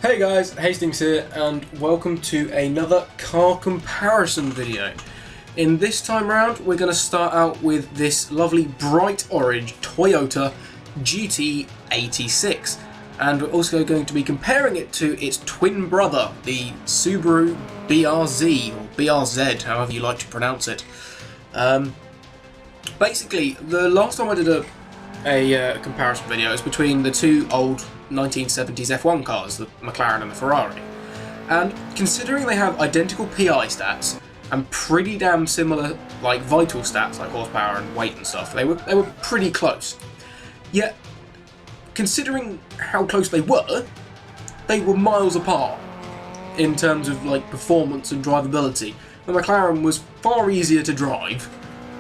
Hey guys, Hastings here, and welcome to another car comparison video. In this time round, we're going to start out with this lovely bright orange Toyota GT86, and we're also going to be comparing it to its twin brother, the Subaru BRZ, or BRZ, however you like to pronounce it. Basically, the last time I did a comparison video is between the two old 1970s F1 cars, the McLaren and the Ferrari. And considering they have identical PI stats and pretty damn similar like vital stats like horsepower and weight and stuff, they were pretty close. Yet, considering how close they were miles apart in terms of like performance and drivability. The McLaren was far easier to drive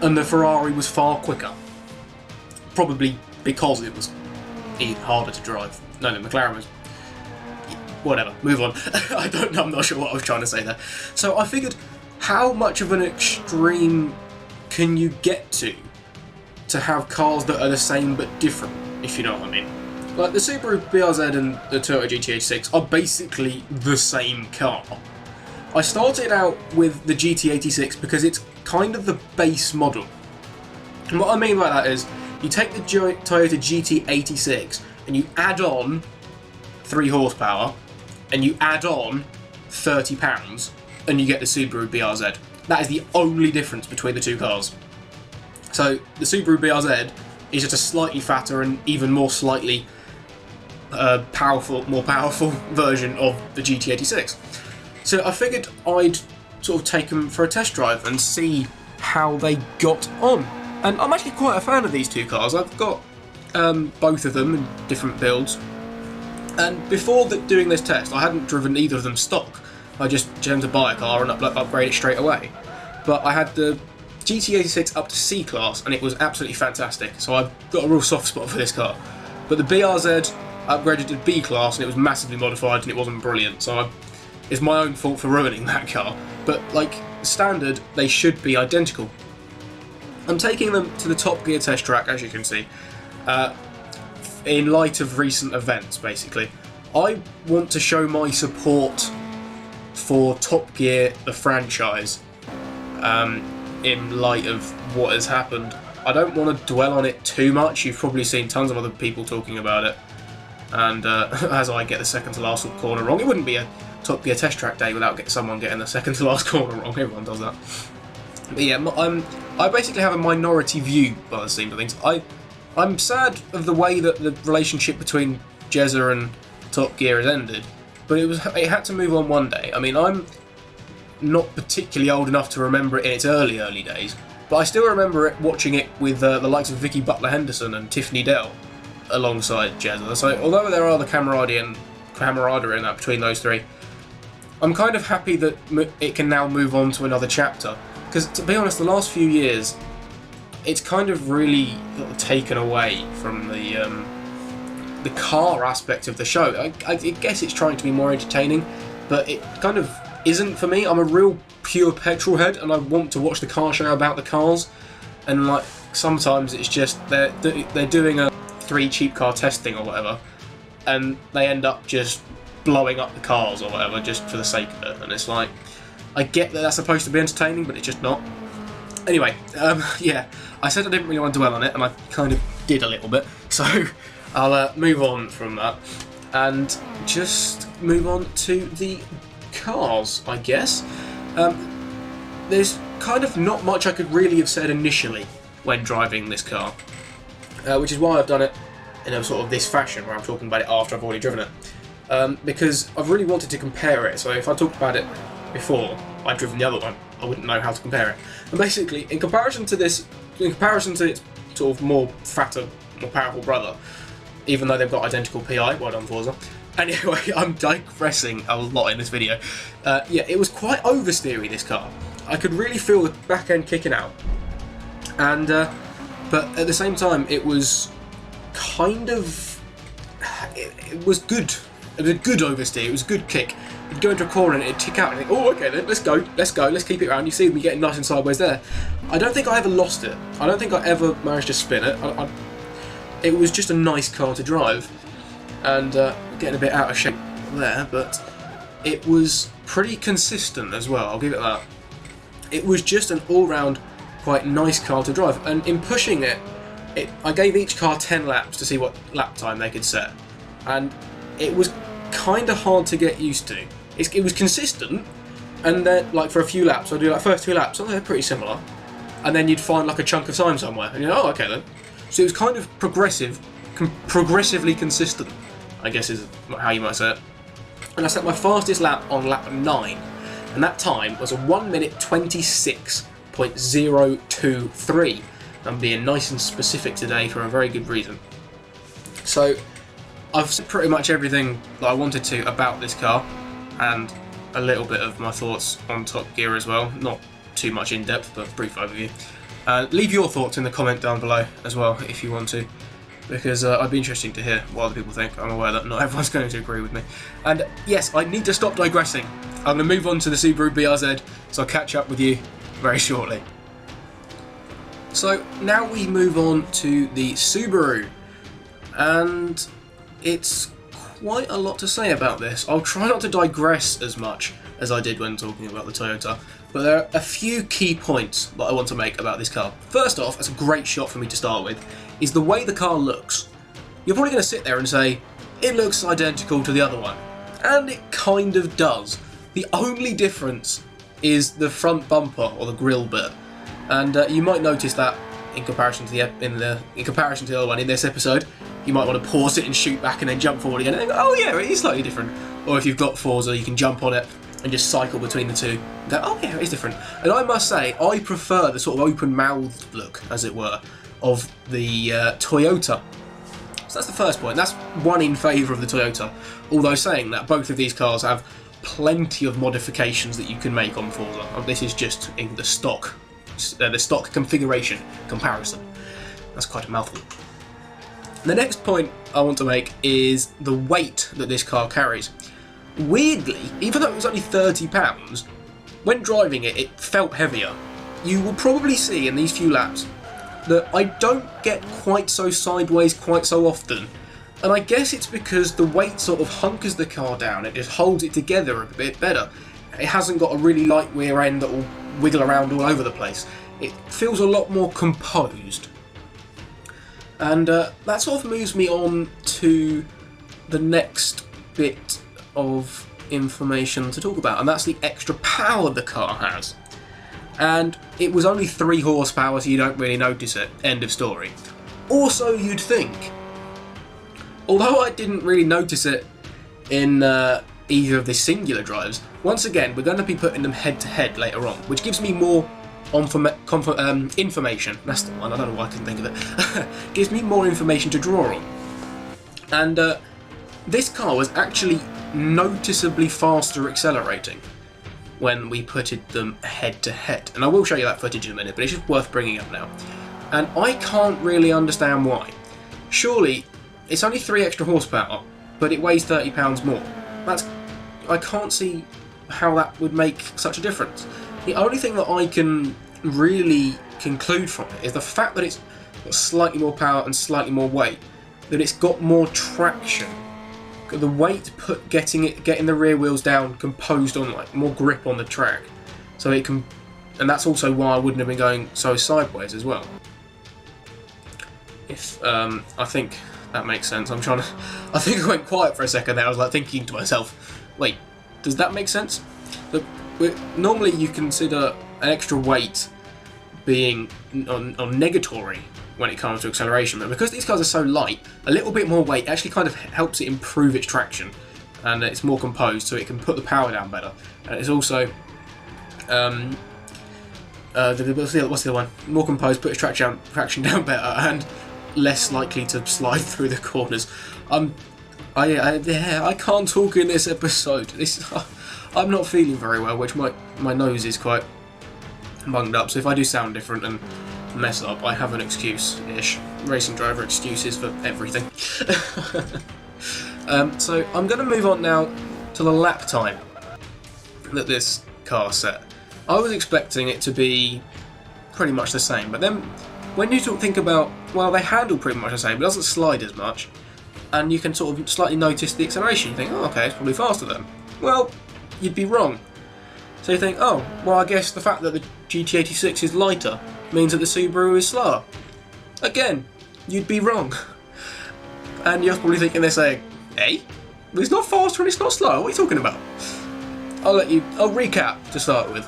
and the Ferrari was far quicker. Probably because it was harder to drive. No, the McLaren was... whatever, move on. I'm not sure what I was trying to say there. So I figured, how much of an extreme can you get to have cars that are the same but different, if you know what I mean? Like, the Subaru BRZ and the Toyota GT86 are basically the same car. I started out with the GT86 because it's kind of the base model. And what I mean by that is, you take the Toyota GT86 and you add on 3 horsepower and you add on 30 pounds and you get the Subaru BRZ. That is the only difference between the two cars. So the Subaru BRZ is just a slightly fatter and even more slightly more powerful version of the GT86. So I figured I'd sort of take them for a test drive and see how they got on. And I'm actually quite a fan of these two cars. I've got both of them in different builds. And before doing this test, I hadn't driven either of them stock. I just decided to buy a car and upgrade it straight away. But I had the GT86 up to C class and it was absolutely fantastic. So I've got a real soft spot for this car. But the BRZ I upgraded to B class and it was massively modified and it wasn't brilliant. So it's my own fault for ruining that car. But like standard, they should be identical. I'm taking them to the Top Gear test track, as you can see, in light of recent events, basically. I want to show my support for Top Gear, the franchise, in light of what has happened. I don't want to dwell on it too much. You've probably seen tons of other people talking about it. And as I get the second to last corner wrong, it wouldn't be a Top Gear test track day without someone getting the second to last corner wrong. Everyone does that. But yeah, I basically have a minority view by the seams of things. I'm sad of the way that the relationship between Jezza and Top Gear has ended, but it had to move on one day. I mean, I'm not particularly old enough to remember it in its early days, but I still remember watching it with the likes of Vicky Butler-Henderson and Tiffany Dell alongside Jezza. So although there are the camaraderie in that between those three, I'm kind of happy that it can now move on to another chapter. Because, to be honest, the last few years, it's kind of really taken away from the car aspect of the show. I guess it's trying to be more entertaining, but it kind of isn't for me. I'm a real pure petrol head, and I want to watch the car show about the cars. And like sometimes it's just they're doing a 3 cheap car testing or whatever, and they end up just blowing up the cars or whatever just for the sake of it. And it's like, I get that that's supposed to be entertaining, but it's just not. Anyway, yeah, I said I didn't really want to dwell on it, and I kind of did a little bit. So I'll move on from that and just move on to the cars, I guess. There's kind of not much I could really have said initially when driving this car, which is why I've done it in a sort of this fashion, where I'm talking about it after I've already driven it. Because I've really wanted to compare it, so if I talked about it before I'd driven the other one, I wouldn't know how to compare it. And basically, in comparison to its sort of more fatter, more powerful brother, even though they've got identical PI, well done Forza. Anyway, I'm digressing a lot in this video. Yeah, it was quite oversteery, this car. I could really feel the back end kicking out. And, but at the same time, it was kind of, it was good. It was a good oversteer, it was a good kick. You'd go into a corner and it'd tick out and think, oh, okay then, let's go, let's keep it around. You see me getting nice and sideways there. I don't think I ever lost it. I don't think I ever managed to spin it. It was just a nice car to drive. And getting a bit out of shape there, but it was pretty consistent as well, I'll give it that. It was just an all-round quite nice car to drive, and in pushing it, I gave each car 10 laps to see what lap time they could set, and it was kind of hard to get used to. It was consistent, and then like for a few laps, I'd do like first 2 laps, oh they're pretty similar, and then you'd find like a chunk of time somewhere, and you're like, oh okay then. So it was kind of progressively consistent, I guess is how you might say it. And I set my fastest lap on lap 9, and that time was a 1 minute 26.023. I'm being nice and specific today for a very good reason. So I've said pretty much everything that I wanted to about this car, and a little bit of my thoughts on Top Gear as well. Not too much in depth, but brief overview. Leave your thoughts in the comment down below as well if you want to, because I'd be interested to hear what other people think. I'm aware that not everyone's going to agree with me. And yes, I need to stop digressing. I'm going to move on to the Subaru BRZ, so I'll catch up with you very shortly. So now we move on to the Subaru, and it's quite a lot to say about this. I'll try not to digress as much as I did when talking about the Toyota, but there are a few key points that I want to make about this car. First off, it's a great shot for me to start with, is the way the car looks. You're probably going to sit there and say, it looks identical to the other one, and it kind of does. The only difference is the front bumper, or the grille bit. And you might notice that in comparison to the other one in this episode, you might want to pause it and shoot back and then jump forward again and go, oh yeah, it is slightly different. Or if you've got Forza, you can jump on it and just cycle between the two and go, oh yeah, it is different. And I must say, I prefer the sort of open-mouthed look, as it were, of the Toyota. So that's the first point. That's one in favour of the Toyota. Although saying that, both of these cars have plenty of modifications that you can make on Forza. This is just in the stock configuration comparison. That's quite a mouthful. The next point I want to make is the weight that this car carries. Weirdly, even though it was only £30, when driving it, it felt heavier. You will probably see in these few laps that I don't get quite so sideways quite so often, and I guess it's because the weight sort of hunkers the car down, it just holds it together a bit better. It hasn't got a really light rear end that will wiggle around all over the place. It feels a lot more composed. And that sort of moves me on to the next bit of information to talk about, and that's the extra power the car has. And it was only 3 horsepower, so you don't really notice it. End of story. Also, you'd think, although I didn't really notice it in either of the singular drives, once again, we're going to be putting them head-to-head later on, which gives me more information. That's the one, I don't know why I couldn't think of it. Gives me more information to draw on. And this car was actually noticeably faster accelerating when we putted them head-to-head. And I will show you that footage in a minute, but it's just worth bringing up now. And I can't really understand why. Surely, it's only 3 extra horsepower, but it weighs £30 more. I can't see how that would make such a difference. The only thing that I can really conclude from it is the fact that it's got slightly more power and slightly more weight, that it's got more traction. The weight getting the rear wheels down composed on, like, more grip on the track, so it can, and that's also why I wouldn't have been going so sideways as well. If I think that makes sense. I think I went quiet for a second there. I was like thinking to myself, wait, does that make sense? Normally you consider an extra weight being on negatory when it comes to acceleration, but because these cars are so light, a little bit more weight actually kind of helps it improve its traction, and it's more composed, so it can put the power down better. And it's also what's the other one? More composed, put its traction down better, and less likely to slide through the corners. I can't talk in this episode. I'm not feeling very well, which my nose is quite bunged up, so if I do sound different and mess up, I have an excuse-ish. Racing driver excuses for everything. So I'm going to move on now to the lap time that this car set. I was expecting it to be pretty much the same, but then when you think about, well, they handle pretty much the same, but it doesn't slide as much. and you can sort of slightly notice the acceleration. You think, oh, okay, it's probably faster then. Well, you'd be wrong. So you think, oh, well, I guess the fact that the GT86 is lighter means that the Subaru is slower. Again, you'd be wrong. And you're probably thinking they're saying, hey, it's not faster and it's not slower, what are you talking about? I'll recap to start with.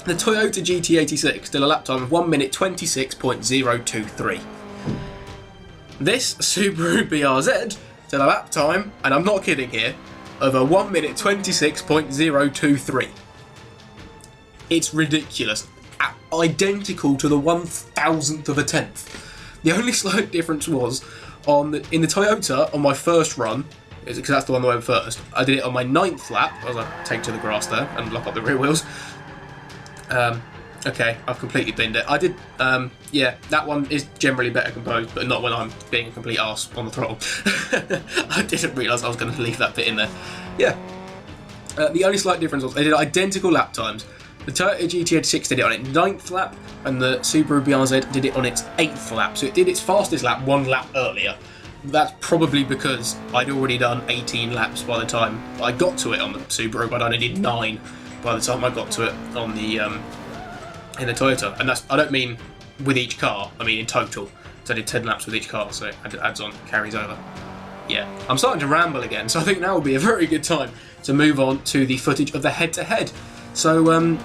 The Toyota GT86 did a lap time of 1 minute 26.023. This Subaru BRZ did a lap time, and I'm not kidding here, of a 1 minute 26.023. It's ridiculous. Identical to the 1,000th of a tenth. The only slight difference was in the Toyota on my first run, because that's the one that went first. I did it on my 9th lap, as I take to the grass there and lock up the rear wheels. Okay, I've completely binned it. I did, yeah, that one is generally better composed, but not when I'm being a complete arse on the throttle. I didn't realise I was going to leave that bit in there. Yeah. The only slight difference was they did identical lap times. The Toyota GT86 did it on its 9th lap, and the Subaru BRZ did it on its 8th lap. So it did its fastest lap 1 lap earlier. That's probably because I'd already done 18 laps by the time I got to it on the Subaru, but I only did 9 by the time I got to it on the in the Toyota. And that's, I don't mean with each car, I mean in total. So I did 10 laps with each car, so it adds on, carries over. Yeah, I'm starting to ramble again, so I think now would be a very good time to move on to the footage of the head-to-head. So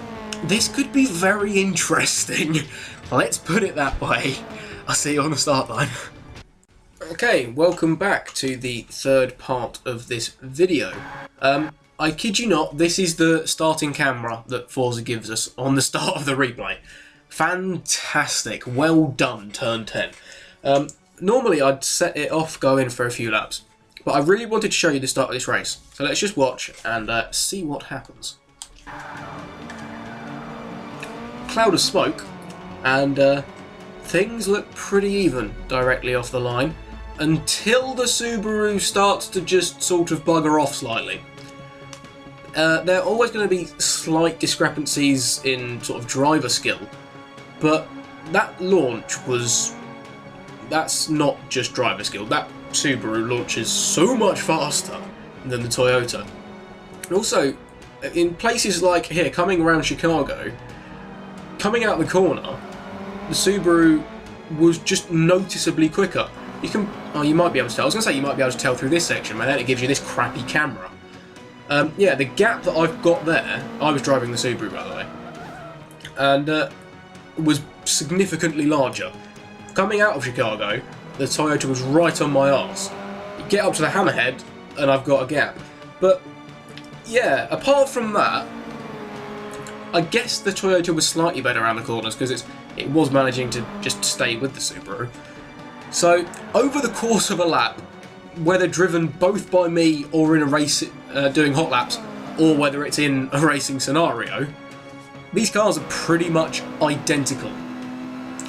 this could be very interesting. Let's put it that way. I'll see you on the start line. Okay, welcome back to the third part of this video. I kid you not, this is the starting camera that Forza gives us on the start of the replay. Fantastic, well done, turn 10. Normally I'd set it off, go in for a few laps, but I really wanted to show you the start of this race. So let's just watch and see what happens. Cloud of smoke, and things look pretty even directly off the line, until the Subaru starts to just sort of bugger off slightly. There are always going to be slight discrepancies in sort of driver skill, but that launch that's not just driver skill. That Subaru launches so much faster than the Toyota. And also, in places like here, coming around Chicago, coming out the corner, the Subaru was just noticeably quicker. You might be able to tell. I was going to say you might be able to tell through this section, but then it gives you this crappy camera. Yeah, the gap that I've got there, I was driving the Subaru by the way, and was significantly larger. Coming out of Chicago, the Toyota was right on my arse. You get up to the hammerhead, and I've got a gap. But yeah, apart from that, I guess the Toyota was slightly better around the corners because it was managing to just stay with the Subaru. So over the course of a lap, whether driven both by me or in a race doing hot laps, or whether it's in a racing scenario, these cars are pretty much identical.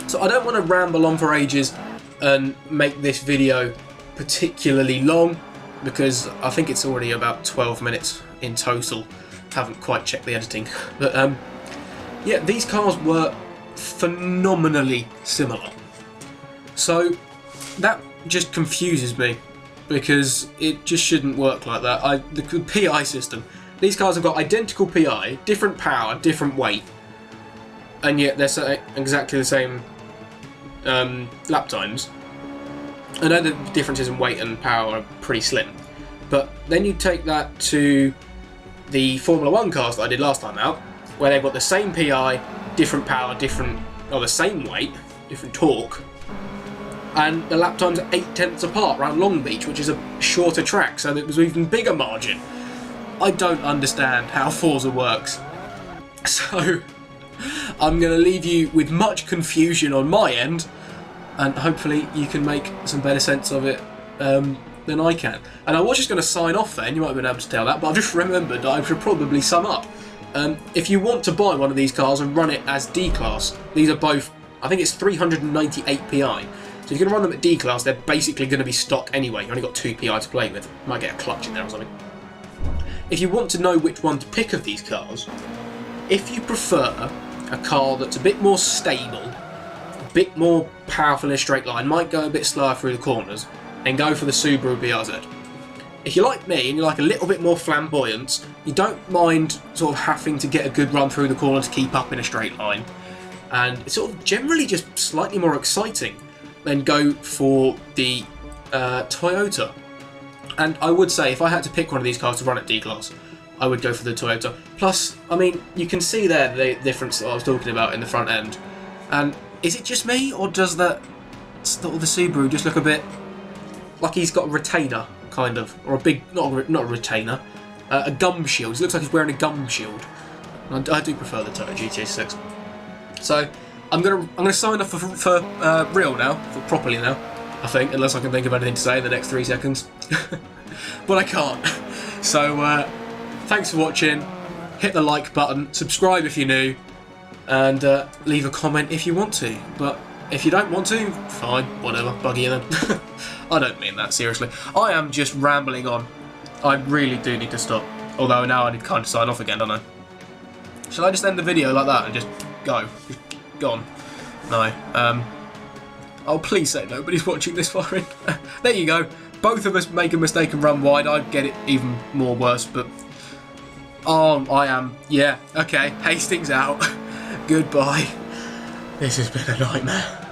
So I don't want to ramble on for ages and make this video particularly long, because I think it's already about 12 minutes in total. Haven't quite checked the editing, but yeah, these cars were phenomenally similar. So that just confuses me, because it just shouldn't work like that. The PI system, these cars have got identical PI, different power, different weight, and yet they're exactly the same lap times. I know the differences in weight and power are pretty slim, but then you take that to the Formula 1 cars that I did last time out, where they've got the same PI, different power, the same weight, different torque, and the lap times are 8/10 apart around Long Beach, which is a shorter track, so there was an even bigger margin. I don't understand how Forza works. So I'm going to leave you with much confusion on my end, and hopefully you can make some better sense of it than I can. And I was just going to sign off then, you might have been able to tell that, but I've just remembered that I should probably sum up. If you want to buy one of these cars and run it as D-Class, these are both, I think it's 398 PI. So if you're going to run them at D-Class, they're basically going to be stock anyway. You've only got 2 PI to play with. Might get a clutch in there or something. If you want to know which one to pick of these cars, if you prefer a car that's a bit more stable, a bit more powerful in a straight line, might go a bit slower through the corners, then go for the Subaru BRZ. If you're like me and you like a little bit more flamboyance, you don't mind sort of having to get a good run through the corner to keep up in a straight line, and it's sort of generally just slightly more exciting, then go for the Toyota. And I would say if I had to pick one of these cars to run at D-Class, I would go for the Toyota. Plus, I mean, you can see there the difference that I was talking about in the front end. And is it just me, or does the Subaru just look a bit like he's got a retainer, kind of, or a big, not a retainer, a gum shield. It looks like he's wearing a gum shield. I do prefer the Toyota GT86. So I'm gonna sign off for real now, for properly now, I think, unless I can think of anything to say in the next 3 seconds. But I can't. So thanks for watching. Hit the like button, subscribe if you're new, and leave a comment if you want to. But if you don't want to, fine, whatever, bugger you then. I don't mean that, seriously. I am just rambling on. I really do need to stop. Although now I need to kind of sign off again, don't I? Shall I just end the video like that and just go? Just gone? No. Oh, please say nobody's watching this far in. There you go. Both of us make a mistake and run wide. I'd get it even more worse, but... Oh, I am. Yeah, okay. Hastings out. Goodbye. This has been a nightmare.